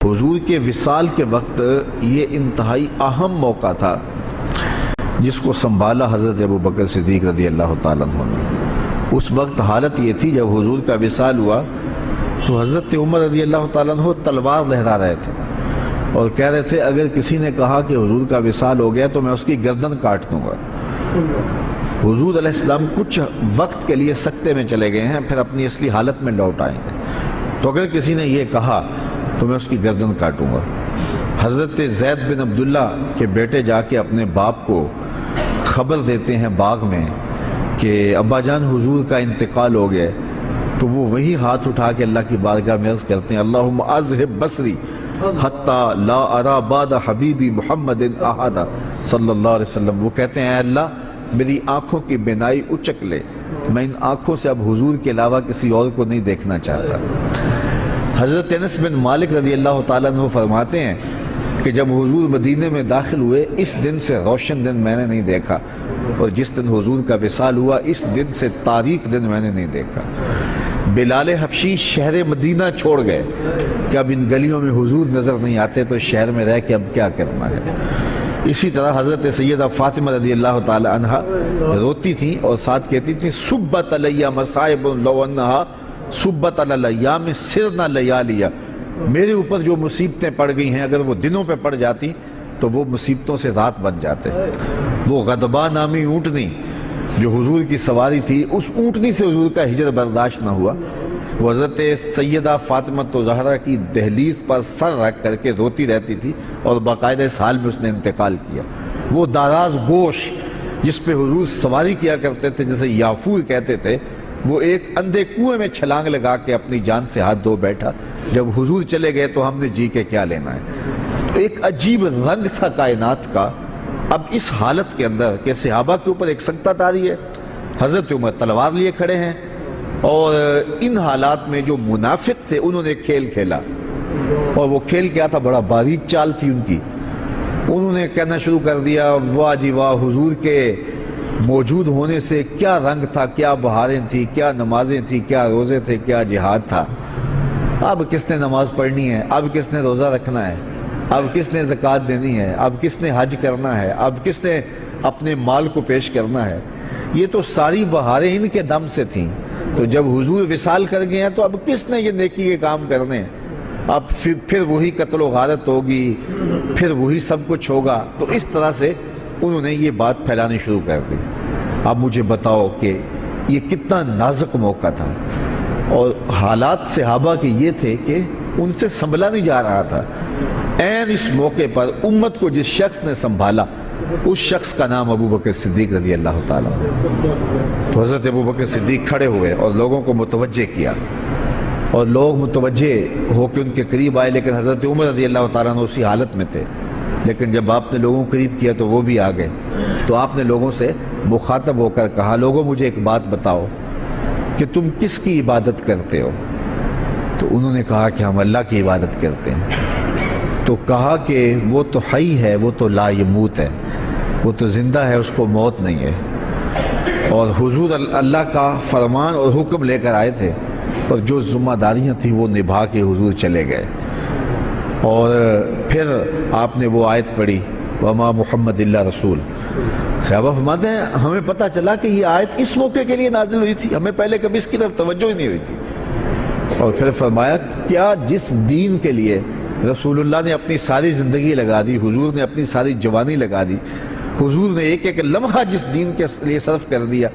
حضور کے وصال کے وقت یہ انتہائی اہم موقع تھا جس کو سنبھالا حضرت ابوبکر صدیق رضی اللہ تعالیٰ عنہ نے۔ اس وقت حالت یہ تھی جب حضور کا وصال ہوا تو حضرت عمر رضی اللہ تعالیٰ عنہ تلوار لہرا رہے تھے اور کہہ رہے تھے اگر کسی نے کہا کہ حضور کا وصال ہو گیا تو میں اس کی گردن کاٹ دوں گا۔ حضور علیہ السلام کچھ وقت کے لیے سکتے میں چلے گئے ہیں، پھر اپنی اصلی حالت میں لوٹ آئیں گے، تو اگر کسی نے یہ کہا تو میں اس کی گردن کاٹوں گا۔ حضرت زید بن عبداللہ کے بیٹے جا کے اپنے باپ کو خبر دیتے ہیں باغ میں کہ ابا جان حضور کا انتقال ہو گیا، تو وہ وہی ہاتھ اٹھا کے اللہ کی بارگاہ میں عرض کرتے ہیں اللہم اذہب بصری حتی لا ارا بعد حبیبی محمد احد صلی اللہ علیہ وسلم۔ وہ کہتے ہیں اے اللہ میری آنکھوں کی بینائی اچک لے، میں ان آنکھوں سے اب حضور کے علاوہ کسی اور کو نہیں دیکھنا چاہتا۔ حضرت انس بن مالک رضی اللہ تعالیٰ عنہ فرماتے ہیں کہ جب حضور مدینے میں داخل ہوئے اس دن سے روشن دن میں نے نہیں دیکھا، اور جس دن حضور کا وصال ہوا اس دن سے تاریک دن میں نے نہیں دیکھا۔ بلال حبشی شہر مدینہ چھوڑ گئے کہ اب ان گلیوں میں حضور نظر نہیں آتے تو شہر میں رہ کے اب کیا کرنا ہے۔ اسی طرح حضرت سیدہ فاطمہ رضی اللہ تعالی عنہ روتی تھیں اور ساتھ کہتی تھیں صبت علیہ مصائب لو انہا صبت علی الایام سرنا لیالیا، میرے اوپر جو مصیبتیں پڑ گئی ہیں اگر وہ دنوں پہ پڑ جاتی تو وہ مصیبتوں سے رات بن جاتے۔ وہ غضبہ نامی اونٹنی جو حضور کی سواری تھی، اس اونٹنی سے حضور کا ہجر برداشت نہ ہوا، وہ حضرت سیدہ فاطمہ زہرا کی دہلیز پر سر رکھ کر کے روتی رہتی تھی اور باقاعدہ اس حال میں اس نے انتقال کیا۔ وہ داراز گوش جس پہ حضور سواری کیا کرتے تھے جسے یافور کہتے تھے، وہ ایک اندھے کنویں میں چھلانگ لگا کے اپنی جان سے ہاتھ دھو بیٹھا۔ جب حضور چلے گئے تو ہم نے جی کے کیا لینا ہے۔ ایک عجیب رنگ تھا کائنات کا۔ اب اس حالت کے اندر کہ صحابہ کے اوپر ایک سکتہ طاری ہے، حضرت عمر تلوار لیے کھڑے ہیں، اور ان حالات میں جو منافق تھے انہوں نے کھیل کھیلا، اور وہ کھیل کیا تھا، بڑا باریک چال تھی ان کی۔ انہوں نے کہنا شروع کر دیا واہ جی واہ، حضور کے موجود ہونے سے کیا رنگ تھا، کیا بہاریں تھیں، کیا نمازیں تھیں، کیا روزے تھے، کیا جہاد تھا۔ اب کس نے نماز پڑھنی ہے، اب کس نے روزہ رکھنا ہے، اب کس نے زکوٰۃ دینی ہے، اب کس نے حج کرنا ہے، اب کس نے اپنے مال کو پیش کرنا ہے۔ یہ تو ساری بہاریں ان کے دم سے تھیں، تو جب حضور وصال کر گئے ہیں تو اب کس نے یہ نیکی کے کام کرنے ہیں، اب پھر وہی قتل و غارت ہوگی، پھر وہی سب کچھ ہوگا۔ تو اس طرح سے انہوں نے یہ بات پھیلانی شروع کر دی۔ اب مجھے بتاؤ کہ یہ کتنا نازک موقع تھا، اور حالات صحابہ کے یہ تھے کہ ان سے سنبھلا نہیں جا رہا تھا۔ عین اس موقع پر امت کو جس شخص نے سنبھالا اس شخص کا نام ابوبکر صدیق رضی اللہ تعالیٰ عنہ۔ تو حضرت ابوبکر صدیق کھڑے ہوئے اور لوگوں کو متوجہ کیا، اور لوگ متوجہ ہو کے ان کے قریب آئے، لیکن حضرت عمر رضی اللہ تعالیٰ عنہ اسی حالت میں تھے۔ لیکن جب آپ نے لوگوں کو قریب کیا تو وہ بھی آ گئے، تو آپ نے لوگوں سے مخاطب ہو کر کہا لوگوں مجھے ایک بات بتاؤ کہ تم کس کی عبادت کرتے ہو؟ تو انہوں نے کہا کہ ہم اللہ کی عبادت کرتے ہیں۔ تو کہا کہ وہ تو حی ہے، وہ تو لا یموت ہے، وہ تو زندہ ہے، اس کو موت نہیں ہے۔ اور حضور اللہ کا فرمان اور حکم لے کر آئے تھے، اور جو ذمہ داریاں تھیں وہ نبھا کے حضور چلے گئے۔ اور پھر آپ نے وہ آیت پڑھی وما محمد اللہ رسول۔ صحابہ فرماتے ہیں ہمیں پتہ چلا کہ یہ آیت اس موقع کے لیے نازل ہوئی تھی، ہمیں پہلے کبھی اس کی طرف توجہ ہی نہیں ہوئی تھی۔ اور پھر فرمایا کیا جس دین کے لیے رسول اللہ نے اپنی ساری زندگی لگا دی، حضور نے اپنی ساری جوانی لگا دی، حضور نے ایک ایک لمحہ جس دین کے لیے صرف کر دیا،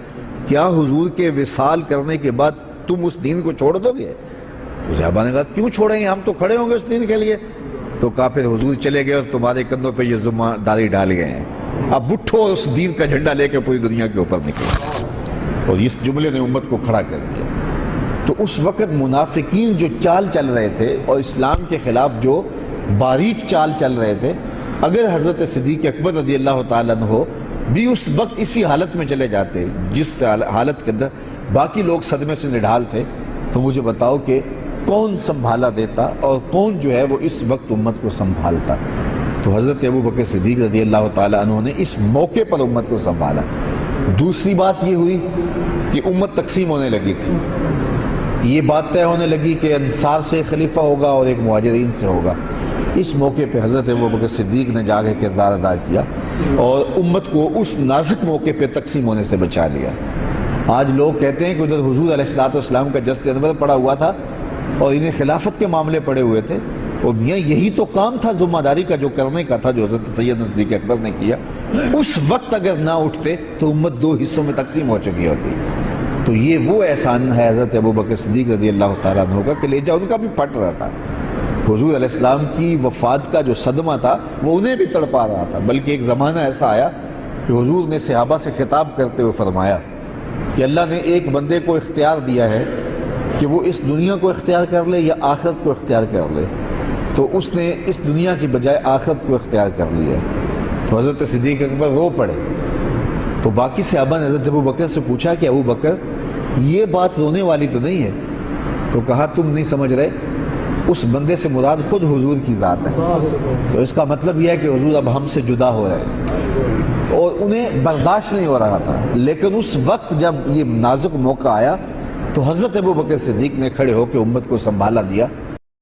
کیا حضور کے وصال کرنے کے بعد تم اس دین کو چھوڑ دو گے؟ صحابہ نے کہا کیوں چھوڑیں گے، ہم تو کھڑے ہوں گے اس دین کے لیے۔ تو کہا پھر حضور چلے گئے اور تمہارے کندھوں پہ یہ ذمہ داری ڈال گئے ہیں، اب اٹھو اور اس دین کا جھنڈا لے کے پوری دنیا کے اوپر نکلو۔ اور اس جملے نے امت کو کھڑا کر دیا۔ تو اس وقت منافقین جو چال چل رہے تھے اور اسلام کے خلاف جو باریک چال چل رہے تھے، اگر حضرت صدیق اکبر رضی اللہ تعالیٰ عنہ بھی اس وقت اسی حالت میں چلے جاتے جس حالت کے اندر باقی لوگ صدمے سے نڈھال تھے، تو مجھے بتاؤ کہ کون سنبھالا دیتا اور کون جو ہے وہ اس وقت امت کو سنبھالتا۔ تو حضرت ابوبکر صدیق رضی اللہ تعالیٰ عنہ نے اس موقع پر امت کو سنبھالا۔ دوسری بات یہ ہوئی کہ امت تقسیم ہونے لگی تھی، یہ بات طے ہونے لگی کہ انصار سے خلیفہ ہوگا اور ایک مہاجرین سے ہوگا۔ اس موقع پہ حضرت ابوبکر صدیق نے جا کے کردار ادا کیا اور امت کو اس نازک موقع پہ تقسیم ہونے سے بچا لیا۔ آج لوگ کہتے ہیں کہ ادھر حضور علیہ السلام کا جست انور پڑا ہوا تھا اور انہیں خلافت کے معاملے پڑے ہوئے تھے، اور میاں یہی تو کام تھا ذمہ داری کا جو کرنے کا تھا، جو حضرت سیدنا صدیق اکبر نے کیا۔ اس وقت اگر نہ اٹھتے تو امت دو حصوں میں تقسیم ہو چکی ہوتی۔ تو یہ وہ احسان ہے حضرت ابوبکر صدیق رضی اللہ تعالیٰ عنہ کا کہ کلیجہ ان کا بھی پھٹ رہا تھا۔ حضور علیہ السلام کی وفات کا جو صدمہ تھا وہ انہیں بھی تڑپا رہا تھا، بلکہ ایک زمانہ ایسا آیا کہ حضور نے صحابہ سے خطاب کرتے ہوئے فرمایا کہ اللہ نے ایک بندے کو اختیار دیا ہے کہ وہ اس دنیا کو اختیار کر لے یا آخرت کو اختیار کر لے، تو اس نے اس دنیا کی بجائے آخرت کو اختیار کر لیا۔ تو حضرت صدیق اکبر رو پڑے۔ تو باقی صحابہ نے حضرت ابوبکر سے پوچھا کہ ابوبکر یہ بات رونے والی تو نہیں ہے؟ تو کہا تم نہیں سمجھ رہے، اس بندے سے مراد خود حضور کی ذات ہے، تو اس کا مطلب یہ ہے کہ حضور اب ہم سے جدا ہو رہے ہیں، اور انہیں برداشت نہیں ہو رہا تھا۔ لیکن اس وقت جب یہ نازک موقع آیا تو حضرت ابوبکر صدیق نے کھڑے ہو کے امت کو سنبھالا دیا